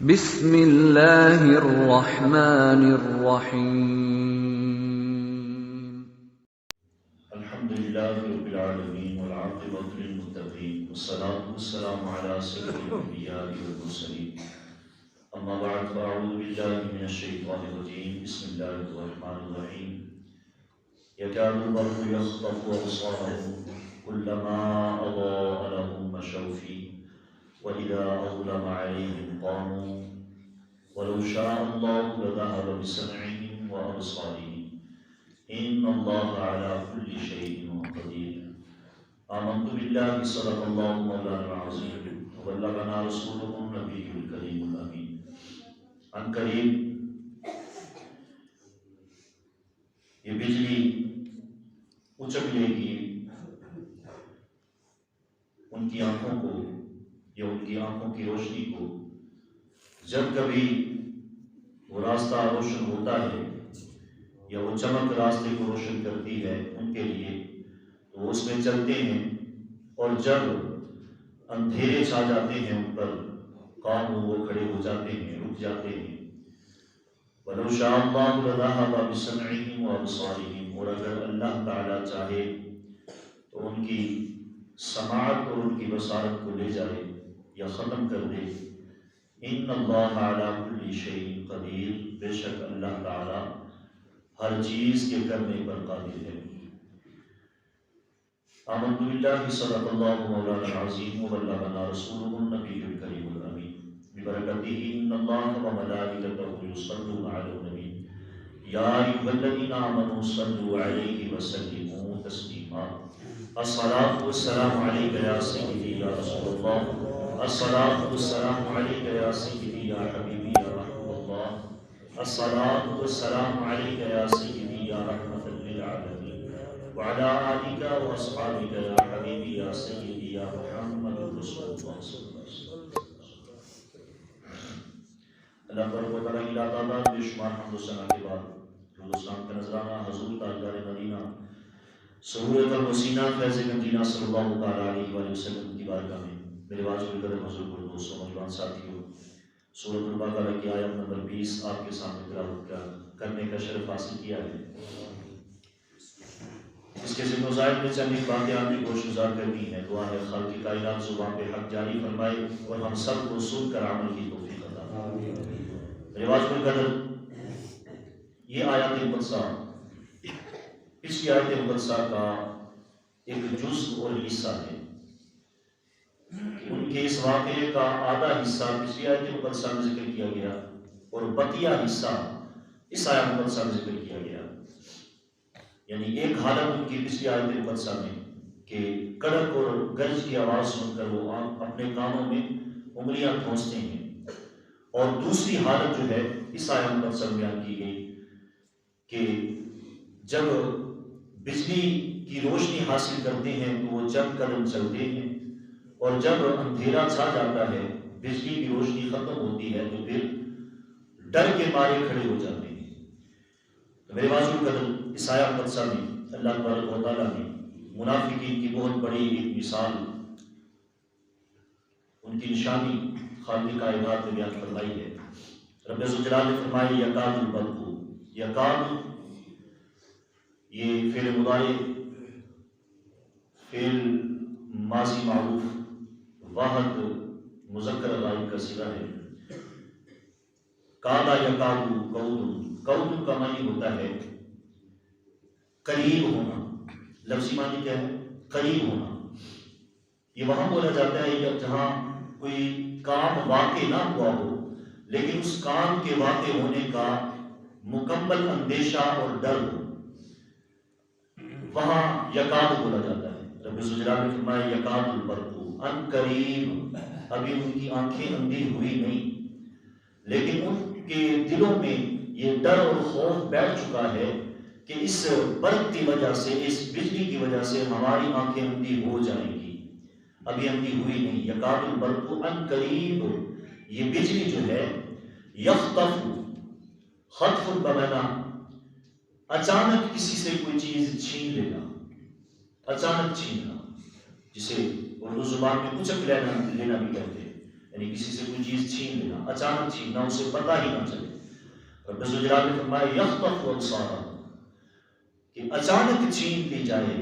بسم اللہ الرحمن الرحیم الحمدللہ رب العالمین والعاقبۃ للمتقین والصلاة والسلام علی سید الانبیاء والمرسلین اما بعد فاعوذ باللہ من الشیطان الرجیم بسم اللہ الرحمن الرحیم یکاد البرق یخطف ابصارهم كلما اضاء لهم مشوا فیہ وَإِذَا أَظْلَمَ عَلَيْهِمْ قَامُوا وَلَوْ شَاءَ اللَّهُ لَذَهَبَ بِسَمْعِهِمْ وَأَبْصَارِهِمْ إِنَّ اللَّهَ عَلَى كُلِّ شَيْءٍ قَدِيرٌ آمنت بِاللَّهِ صدق اللَّهُ مولانا العظيم وبلغنا رسوله النبي الكريم الأمين عن قریب یہ بجلی اچکلے گی ان کی آنکھوں کو یا ان کی آنکھوں کی روشنی کو جب کبھی وہ راستہ روشن ہوتا ہے یا وہ چمک راستے کو روشن کرتی ہے ان کے لیے تو وہ اس میں چلتے ہیں، اور جب اندھیرے چھا جاتے ہیں ان پر قوم وہ کھڑے ہو جاتے ہیں، رک جاتے ہیں۔ وَلَوْ شَاءَ اللَّهُ لَذَهَبَ بِسَمْعِهِمْ وَأَبْصَارِهِمْ، اور اگر اللہ تعالیٰ چاہے تو ان کی سماعت اور ان کی بصارت کو لے جائے یا ختم کر دے۔ ان اللہ علی کل شیء قدیر، بے شک اللہ تعالی ہر چیز کے کرنے پر قادر ہے۔ آمنت باللہ صدق اللہ مولانا العظیم وبلغنا رسولہ النبی الکریم الامین ببرکتہ ان اللہ وملائکتہ یصلون علی النبی یا ایھا الذین آمنوا صلوا علیہ وسلموا تسلیما۔ الصلاۃ والسلام علیک یا سیدی یا رسول اللہ، الصلاۃ والسلام علیک یا سیدی یا حبیبی یا رحمۃ اللہ، الصلاۃ والسلام علیک یا سیدی یا رحمۃ للعالمین، وعلی آلک واصحابک یا حبیبی یا سیدی یا محمد رسول اللہ صلی اللہ علیہ وسلم۔ اللہ تبارک و تعالیٰ کی تعداد بے شمار حمد و ثنا کے بعد درود و سلام کا نذرانہ حضور تاجدار مدینہ سہولت المسینہ فیض مدینہ صلی اللہ تعالیٰ علیہ وآلہ وسلم کی بارگاہ میں میرے واجب القدر حضور کو دوستوں نوجوان ساتھیوں، سورۃ البقرہ کی آیت نمبر 20 آپ کے سامنے تلاوت کرنے کا شرف حاصل کیا ہے۔ اس کے ذمہ ذائق میں چند ایک باتیں آپ کی گوش گزار کرنی ہے۔ دعا ہے خالق کائنات زبان پہ حق جاری فرمائے اور ہم سب کو سن کر عمل کی توفیق عطا فرمائے۔ میرے واجب القدر یہ آیات مقدسہ پچھلی آیت مقدسہ کا ایک جزء اور حصہ ہے۔ ان کے اس واقعے کا آدھا حصہ پچھلی آیت مقدسہ میں ذکر کیا گیا اور بقیہ حصہ اس آیت مقدسہ میں ذکر کیا گیا۔ یعنی ایک حالت ان کی پچھلی آیت مقدسہ میں کہ کڑک اور گرج کی آواز سن کر وہ اپنے کانوں میں انگلیاں ٹھونستے ہیں، اور دوسری حالت جو ہے اس آیت مقدسہ میں بیان کی گئی کہ جب بجلی کی روشنی حاصل کرتے ہیں تو وہ چند قدم چلتے ہیں، اور جب اندھیرا چھا جاتا ہے بجلی کی روشنی ختم ہوتی ہے تو پھر ڈر کے مارے کھڑے ہو جاتے ہیں۔ تو میرے واجب القدر اس آیت مقدسہ میں اللہ تبارک و تعالیٰ نے منافقین کی بہت بڑی ایک مثال، ان کی نشانی خالق کائنات میں بیان فرمائی ہے۔ رب ذوالجلال نے فرمایا یکاد البرق، یکاد یہ فعل مضارع، فعل ماضی معروف، واحد مذکر غائب کا صیغہ ہے۔ کادا یکاد قود، قود کا معنی ہوتا ہے قریب ہونا۔ لفظی معنی کیا ہے؟ قریب ہونا۔ یہ وہاں بولا جاتا ہے جہاں کوئی کام واقع نہ ہوا ہو لیکن اس کام کے واقع ہونے کا مکمل اندیشہ اور ڈر ہو، وہاں یکاد بولا جاتا ہے۔ رب ذوالجلال نے فرمایا یکاد البرق، ان قریب، ابھی ان کی آنکھیں اندھی ہوئی نہیں لیکن ان کے دلوں میں یہ ڈر اور خوف بیٹھ چکا ہے کہ اس برق کی وجہ سے، اس بجلی کی وجہ سے ہماری آنکھیں اندھی ہو جائیں گی۔ ابھی اندھی ہوئی نہیں۔ یکاد البرق ان قریب، یہ بجلی جو ہے یخطف، خطف بمعنی اچانک کسی سے کوئی چیز چھین لینا، اچانک چھیننا، جسے اردو زبان میں اچک لینا بھی کہتے ہیں۔ یعنی کسی سے کوئی چیز چھین لینا، اچانک چھیننا، اسے پتہ ہی نہ چلے۔ رب ذوالجلال نے فرمایا یخطف ابصارهم، کہ اچانک چھین لی جائے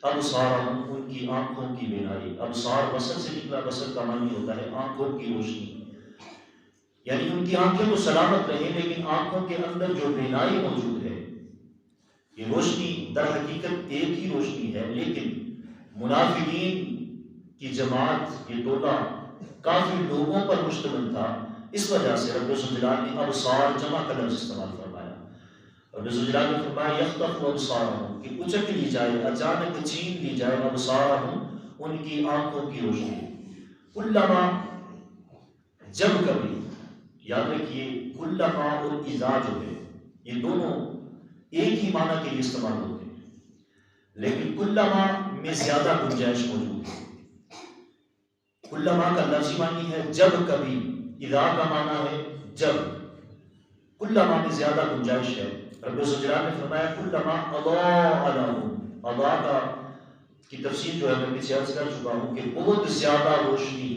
ابصارهم، ان کی آنکھوں کی بینائی۔ ابصار بصر سے نکلا، بصر کا معنی ہوتا ہے آنکھوں کی روشنی، یعنی ان کی آنکھیں تو سلامت رہیں لیکن آنکھوں کے اندر جو بینائی موجود ہے، یہ روشنی در حقیقت ایک ہی روشنی ہے، لیکن منافقین کی جماعت، یہ ٹولہ کافی لوگوں پر مشتمل تھا، اس وجہ سے رب ذوالجلال نے ابصار جمع کا لفظ استعمال فرمایا۔ رب ذوالجلال نے فرمایا یخطف ابصارهم، کہ اچک لی جائے، اچانک چھین لی جائے ابصارهم، ان کی آنکھوں کی روشنی۔ کلما، جب کبھی، یاد رکھیے کلما اور اذا جو ہے یہ دونوں ایک ہی معنی کے لیے استعمال ہوتے ہیں، لیکن کلما میں زیادہ گنجائش موجود ہے۔ کلما کا لفظی معنی ہے جب کبھی، اذا کا معنی ہے جب، کلما میں زیادہ گنجائش ہے۔ رب ذوالجلال نے فرمایا کلما اضاء لهم، اضاء کا کی تفسیر جو ہے میں پیچھے عرض کر چکا ہوں کہ بہت زیادہ روشنی۔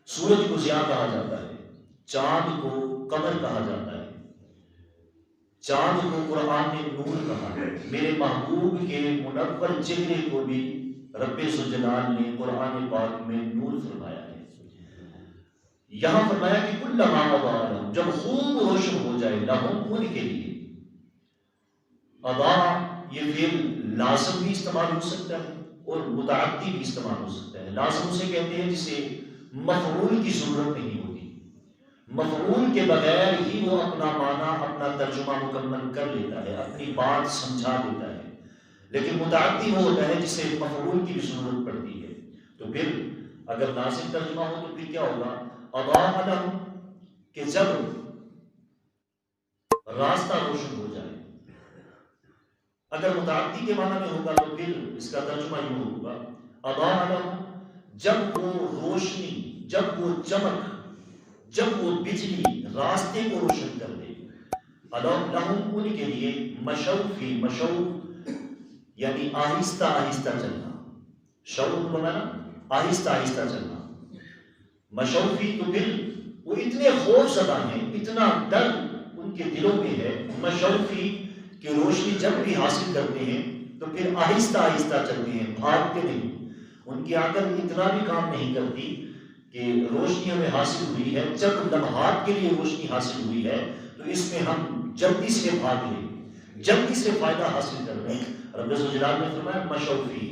سورج کو ضیاء کہا جاتا ہے، چاند کو قمر کہا جاتا ہے، چاند کو قرآن نے نور کہا ہے۔ میرے محبوب کے منور چہرے کو بھی رب ذوالجلال نے قرآن پاک میں نور فرمایا ہے۔ یہاں فرمایا کہ کلما اضاء لهم، جب خوب روشن ہو جائے، لهم ان کے لیے۔ اضاء یہ فعل لازم بھی استعمال ہو سکتا ہے اور متعدی بھی استعمال ہو سکتا ہے۔ لازم اسے کہتے ہیں جسے مفعول کی ضرورت نہیں ہوتی، مفعول کے بغیر ہی وہ اپنا معنی، اپنا ترجمہ مکمل کر لیتا ہے، اپنی بات سمجھا دیتا ہے۔ لیکن متعدی وہ ہوتا ہے جسے مفعول کی بھی ضرورت پڑتی ہے۔ تو پھر اگر لازم ترجمہ ہو تو پھر کیا ہوگا؟ اضاء لهم، کہ جب راستہ روشن ہو جائے۔ اگر متعدی کے معنی میں ہوگا تو پھر اس کا ترجمہ یوں ہوگا اضاء لهم، جب وہ روشنی، جب وہ چمک، جب وہ بجلی راستے کو روشن کر دے۔ لهم ان کے لیے، مشو فی، مشو یعنی آہستہ آہستہ چلنا، شو بنانا آہستہ آہستہ چلنا، مشو فی، تو پھر وہ اتنے خوف زدہ ہیں، اتنا ڈر ان کے دلوں میں ہے، مشو فی کہ روشنی جب بھی حاصل کرتے ہیں تو پھر آہستہ آہستہ چلتے ہیں، بھاگتے نہیں۔ ان کی عقل اتنا بھی کام نہیں کرتی کہ روشنی ہمیں حاصل ہوئی ہے، چند لمحات کے لیے روشنی حاصل ہوئی ہے تو اس میں ہم جلدی سے بھاگ لیں، جلدی سے فائدہ حاصل کر لیں۔ رب ذوالجلال نے فرمایا مشو فیہ،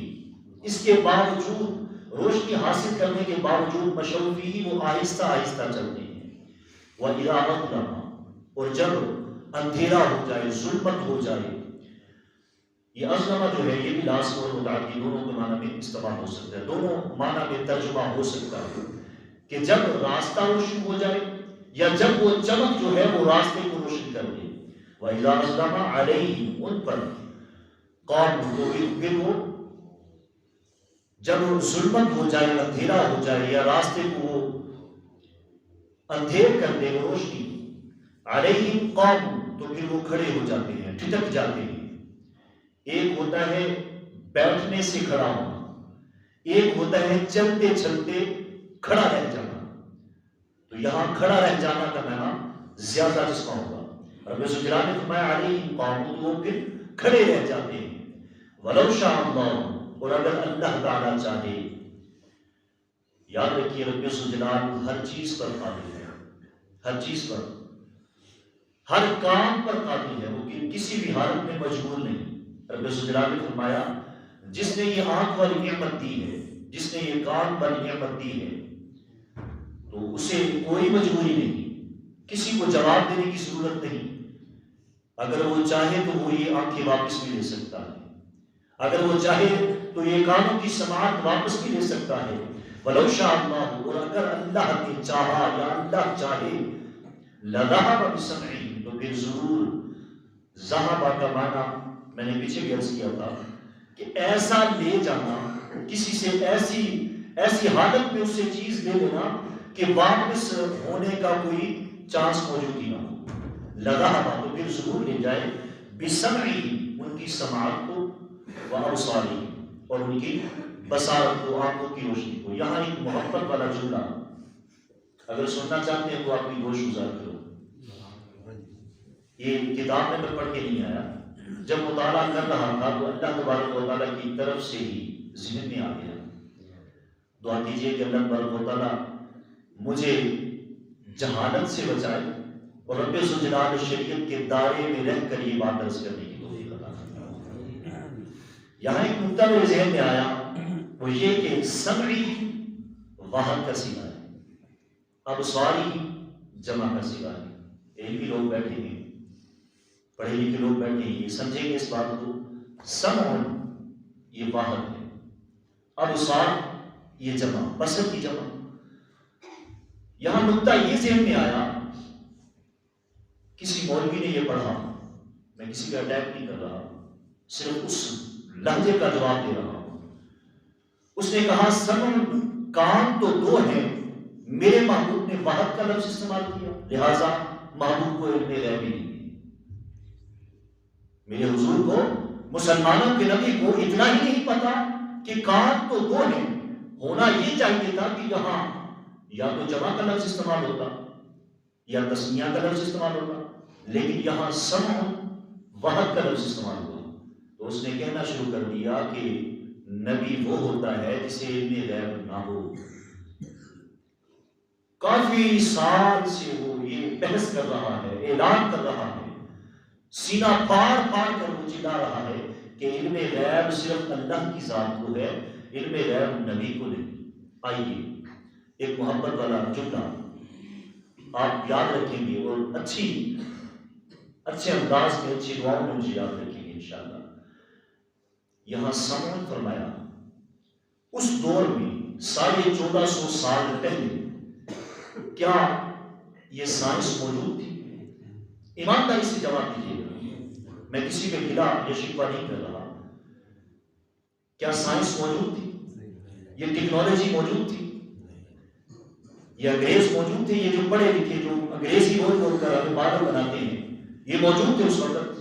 اس کے باوجود، روشنی حاصل کرنے کے باوجود مشو فیہ وہ آہستہ آہستہ چلتے ہیں۔ وَإِذَا أَظْلَمَ، اور جب اندھیرا ہو جائے، ظلمت ہو جائے۔ یہ اظلمہ جو ہے یہ بھی لازم اور متعدی دونوں کے معنی میں استعمال ہو سکتا ہے، دونوں معنی میں ترجمہ ہو سکتا ہے کہ جب راستہ روشن ہو جائے یا جب وہ چمک جو ہے وہ راستے کو روشن کر دے۔ وَإِذَا أَظْلَمَ عَلَيْهِمْ، ان پر، قَالُوا، تو پھر وہ جب ظلمت ہو جائے، اندھیرا ہو جائے یا راستے کو وہ اندھیر کر دے وہ روشنی، علیہم قاموا، تو پھر وہ کھڑے ہو جاتے ہیں، ٹھٹک جاتے ہیں۔ ایک ہوتا ہے بیٹھنے سے کھڑا ہونا، ایک ہوتا ہے چلتے چلتے کھڑا رہ جانا۔ تو یہاں کھڑا رہ جانا کا معنی زیادہ جس کا ہوگا۔ رب ذوالجلال نے فرمایا علیہم قاموا، تو وہ پھر کھڑے رہ جاتے ہیں۔ وَلَوْ شَاءَ اللَّهُ، اور اگر اللہ تعالیٰ چاہے۔ یاد رکھیے رب ذوالجلال ہر چیز پر قادر ہے، ہر چیز پر، ہر کام پر قادر ہے، وہ کسی بھی حالت میں مجبور نہیں۔ رب ذوالجلال نے فرمایا جس نے یہ آنکھ والی نعمت دی ہے، جس نے یہ کان والی نعمت دی ہے، تو اسے کوئی مجبوری نہیں، کسی کو جواب دینے کی ضرورت نہیں۔ اگر وہ چاہے تو وہ یہ آنکھیں واپس بھی لے سکتا ہے، اگر وہ چاہے تو یہ کانوں کی سماعت واپس بھی لے سکتا ہے۔ وَلَوْ شَاءَ اللَّهُ، اور اگر اللہ نے چاہا یا اللہ چاہے، لَذَهَبَ بِسَمْعِهِمْ، تو پھر ضرور، ذَهَبَ کا معنی میں نے پیچھے بھی عرض کیا تھا کہ ایسا لے جانا، کسی سے ایسی حالت میں اس سے چیز لے لینا کہ واپس ہونے کا کوئی چانس موجود ہی نہ ہو۔ لَذَهَبَ، تو پھر ضرور لے جائے، بِسَمْعِهِمْ، ان کی سماعت کو، وَأَبْصَارِهِمْ، اور ان کی بصارت کو، آنکھوں کی روشنی کو. یہاں ایک محبت والا جملہ، اگر سننا چاہتے ہیں تو آپ کی گوش گزار کرو. یہ کتاب میں پڑھ کے نہیں آیا، جب مطالعہ کر رہا تھا تو اللہ تبارک و تعالیٰ کی طرف سے ہی ذہن میں آ گیا. دعا کیجیے کہ اللہ تبارک و تعالیٰ مجھے جہالت سے بچائے اور رب ذوالجلال شریعت کے دائرے میں رہ کر یہ بات درس کرنے کی توفیق عطا فرمائے. یہاں ایک نکتہ میرے ذہن میں آیا، وہ یہ کہ سمعی واحد کا صیغہ ہے، ابصاری جمع کا صیغہ ہے. علمی لوگ بیٹھے ہیں، پڑھے لکھے لوگ بیٹھے ہیں، یہ سمجھیں گے اس بات کو. سمع یہ واحد ہے، ابصار یہ جمع، بصر کی جمع. یہاں نکتہ یہ ذہن میں آیا، کسی مولوی نے یہ پڑھا، میں کسی کا اٹیک نہیں کر رہا، صرف اس لہجے کا جواب دے رہا ہوں. اس نے کہا سمع کان تو دو ہیں، میرے محبوب نے واحد کا لفظ استعمال کیا، لہذا محبوب کو علم غیب ہی نہیں. میرے حضور کو، مسلمانوں کے نبی کو اتنا ہی نہیں پتا کہ کان تو دو ہیں. ہونا یہ چاہیے تھا کہ یہاں یا تو جمع کا لفظ استعمال ہوتا یا تسنیہ کا لفظ استعمال ہوتا، لیکن یہاں سمع واحد کا لفظ استعمال ہوا. تو اس نے کہنا شروع کر دیا کہ نبی وہ ہوتا ہے جسے علم غیب نہ ہو. کافی سال سے وہ یہ بحث کر رہا ہے، اعلان کر رہا ہے، سینہ پھاڑ پھاڑ کر وہ چلا رہا ہے کہ علم غیب صرف اللہ کی ذات کو ہے، علم غیب نبی کو نہیں. آئیے ایک محبت والا جملہ آپ یاد رکھیں گے اور اچھے انداز میں، اچھی دعاؤں میں مجھے یاد رکھیں گے انشاءاللہ. یہاں سمع فرمایا، اس دور میں 1450 سال پہلے کیا یہ سائنس موجود تھی؟ ایمانداری سے جواب دیجیے گا، میں کسی کے خلاف یہ شکوہ نہیں کر رہا. کیا سائنس موجود تھی؟ یہ ٹیکنالوجی موجود تھی؟ یہ انگریز موجود تھے؟ یہ جو پڑھے لکھے جو انگریزی بول کر ہمیں پاگل بناتے ہیں، یہ موجود تھے اس وقت؟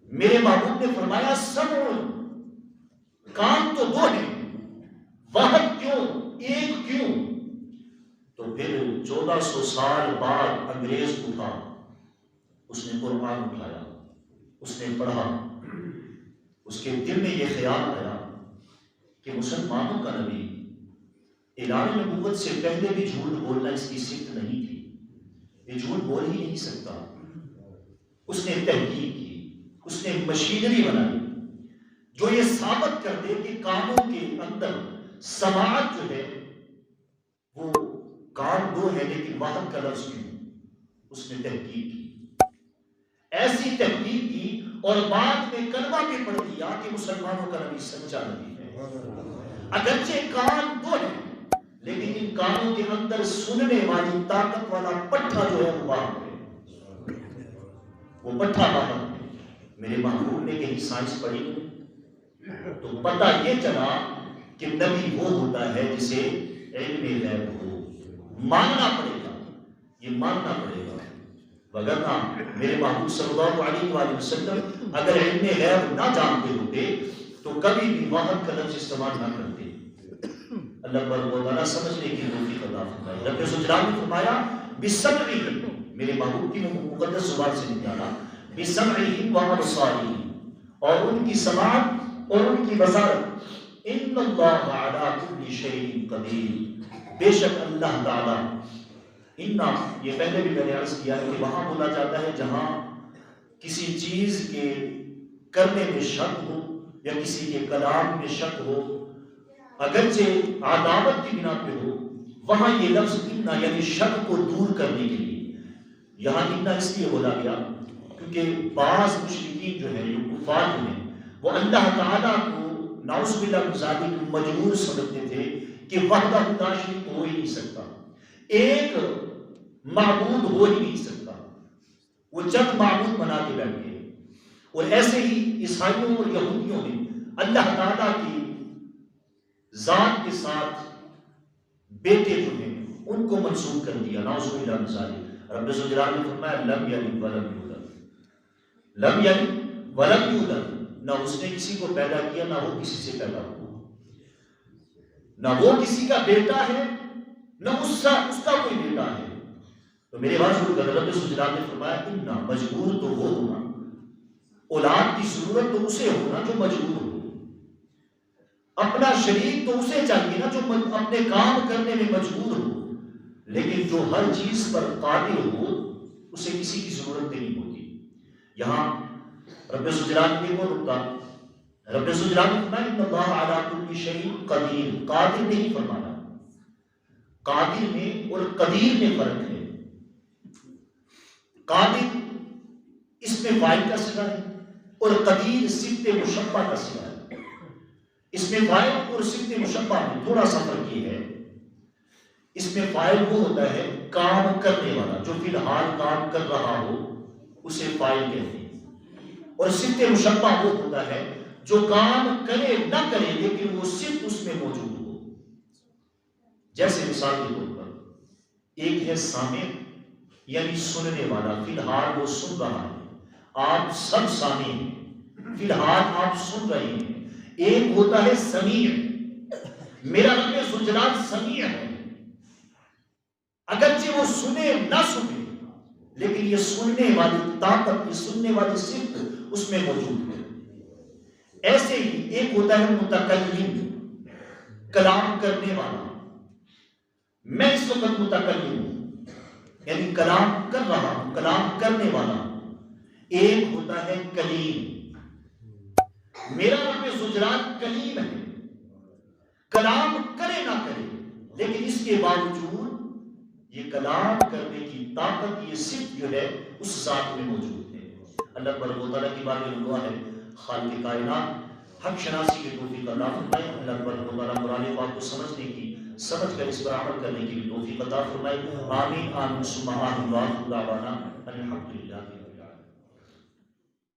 میرے محبوب نے فرمایا سمع کان تو دو ہیں، واحد کیوں، ایک کیوں؟ تو پھر 1400 سال بعد انگریز اٹھا، اس نے قرآن اٹھایا، اس نے پڑھا، اس کے دل میں یہ خیال آیا کہ مسلمانوں کا نبی اعلان نبوت سے پہلے بھی جھوٹ بولنا اس کی صفت نہیں تھی، یہ جھوٹ بول ہی نہیں سکتا. اس نے تحقیق کی، اس نے مشینری بنائی جو یہ ثابت کر دے کہ کانوں کے اندر سماعت جو ہے وہ کان دو ہے لیکن واحد کا لفظ کیوں. اس نے تحقیق کی، ایسی تحقیق کی اور بعد میں کلمہ بھی پڑھ دیا کہ مسلمانوں کا نبی سچا نبی ہے. اگرچہ کان دو ہے لیکن ان کانوں کے اندر سننے والی طاقت والا پٹھا جو ہے وہ باہر ہے، وہ پٹھا باہر ہے. میرے محبوب نے کہیں سائنس پڑھی تو پتہ یہ چلا کہ نبی وہ ہوتا ہے جسے علم غیب ہو. ماننا پڑے گا، یہ ماننا پڑے گا، وگرنہ میرے محبوب صلی اللہ علیہ وآلہ وسلم اگر علم غیب نہ جانتے ہوتے تو کبھی بھی واحد کا لفظ استعمال نہ کرتے. اللہ پر وہ تعالیٰ سمجھنے کی توفیق عطا فرمائے. رب ذوالجلال نے فرمایا بسمعہ، میرے محبوب کی مقدس زبان سے نکالا، بسمعہ وابصارہ، اور ان کی سماعت اور ان کی بصارت. ان اللہ علی کل شیء قدیر، بے شک اللہ تعالیٰ. انا یہ پہلے بھی میں نے عرض کیا ہے کہ وہاں بولا جاتا ہے جہاں کسی چیز کے کرنے میں شک ہو یا کسی کے کلام میں شک ہو، اگرچہ عداوت کی بنا پہ ہو، وہاں یہ لفظ انا یعنی شک کو دور کرنے کے لیے یہاں انا اس لیے بولا گیا کیونکہ بعض مشرکین جو ہیں، جو کفار جو ہیں، وہ اللہ تعالیٰ کو نعوذ باللہ من ذالک مجبور سمجھتے تھے کہ وحدہ لا شریک ہو ہی نہیں سکتا، ایک معبود ہو ہی نہیں سکتا. وہ چند معبود بنا کے بیٹھ گئے. اور ایسے ہی عیسائیوں اور یہودیوں نے اللہ تعالیٰ کی ذات کے ساتھ بیٹے جو ہیں ان کو منسوب کر دیا، نعوذ باللہ من ذالک. رب ذوالجلال نے فرمایا لم یلد ولم یولد، لم یلد ولم یولد، نہ اس نے کسی کو پیدا کیا نہ وہ کسی سے پیدا ہوا. نہ وہ کسی کا بیٹا ہے نہ اس کا کوئی بیٹا ہے. تو میرے بھائی رب ذوالجلال نے فرمایا کہ مجبور تو وہ ہونا، اولاد کی ضرورت تو اسے ہونا جو مجبور ہو، اپنا شریک تو اسے چاہیے نا جو اپنے کام کرنے میں مجبور ہو. لیکن جو ہر چیز پر قادر ہو اسے کسی کی ضرورت نہیں ہوتی. یہاں رب ذوالجلال نے وہ نقطہ، رب ذوالجلال نے فرمایا ان اللہ علی کل شیء قدیر. قادر نہیں فرمایا، قادر میں اور قدیر میں فرق ہے. قادر اس میں فاعل کا صیغہ ہے اور قدیر صفت مشبہ کا صیغہ ہے. اس میں فاعل اور صفت مشبہ میں تھوڑا سا فرق یہ ہے، اس میں فاعل وہ ہوتا ہے کام کرنے والا، جو فی الحال کام کر رہا ہو اسے فاعل کہتے ہیں، اور صفت مشبہ وہ ہوتا ہے جو کام کرے نہ کرے لیکن وہ صفت اس میں موجود ہو. جیسے مثال کے طور پر ایک ہے سامع یعنی سننے والا، فی الحال وہ سن رہا ہے، آپ سب سامع ہیں، فی الحال آپ سن رہے ہیں. ایک ہوتا ہے سمیع، میرا رب ذوالجلال سمیع ہے، اگرچہ وہ سنے نہ سنے لیکن یہ سننے والی طاقت، یہ سننے والی صفت اس میں موجود ہے. ایسے ہی ایک ہوتا ہے متکلم، کلام کرنے والا. میں اس وقت متکلم ہوں یعنی کلام کر رہا ہوں، کلام کرنے والا. ایک ہوتا ہے کلیم، میرا رب ذوالجلال کلیم ہے، کلام کرے نہ کرے لیکن اس کے باوجود یہ کلام کرنے کی طاقت، یہ صفت جو ہے اس ذات میں موجود ہے. اللہ تبارک و تعالیٰ کی بارگاہ میں دعا ہے خالق کائنات حق شناسی کی توفیق عطا فرمائے. اللہ تبارک و تعالیٰ قرآن پاک کو سمجھنے کی، سمجھ کر اس پر عمل کرنے کی بھی توفیق عطا فرمائے. آمین آمین ثم آمین. وآخر دعوانا الحمدللہ.